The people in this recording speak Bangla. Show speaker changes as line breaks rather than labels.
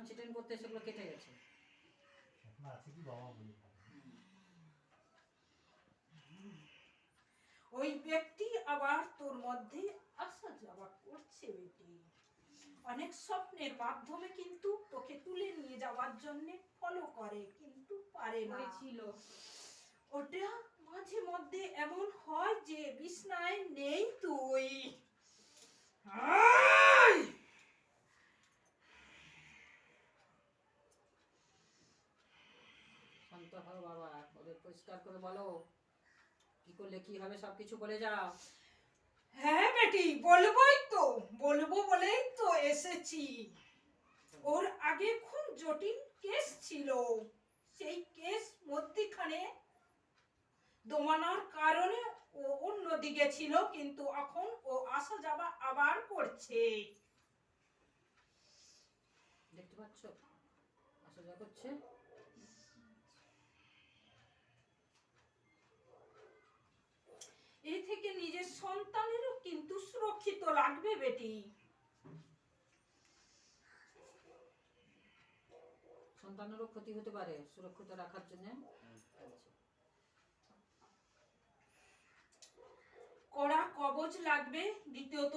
চিটেন করতে সেগুলো কেটে গেছে।
এখন আছে কি বাবা বলি
ওই ব্যক্তি আবার তোর মধ্যে আসা যাওয়া করছে বেটি। অনেক স্বপ্নের মাধ্যমে কিন্তু তোকে তুলে নিয়ে যাওয়ার জন্য ফলো করে, কিন্তু পারে না।
ছিল
ওটা মাঝে মধ্যে এমন হয় যে বিছনায় নেই তুই। আয়!
শান্ত হও বাবা, ওদের পরিষ্কার করে বলো কি করলে কি হবে, সবকিছু বলে যাও।
হ্যাঁ বেটি, বলবোই তো, বলবো বলেই তো এসেছি। ওর আগে খুব জটিল কেস ছিল, সেই কেস মধ্যখানে দমানোর কারণে ও অন্যদিকে ছিল, কিন্তু এখন ও আসা যাওয়া আবার করছে।
দেখতে পাচ্ছ আসা যাওয়া করছে।
এই থেকে নিজের সন্তানেরও কিন্তু সুরক্ষিত লাগবে বেটি।
সন্তানেরও ক্ষতি হতে পারে, সুরক্ষিত রাখার জন্য
কড়া কবচ লাগবে। দ্বিতীয়ত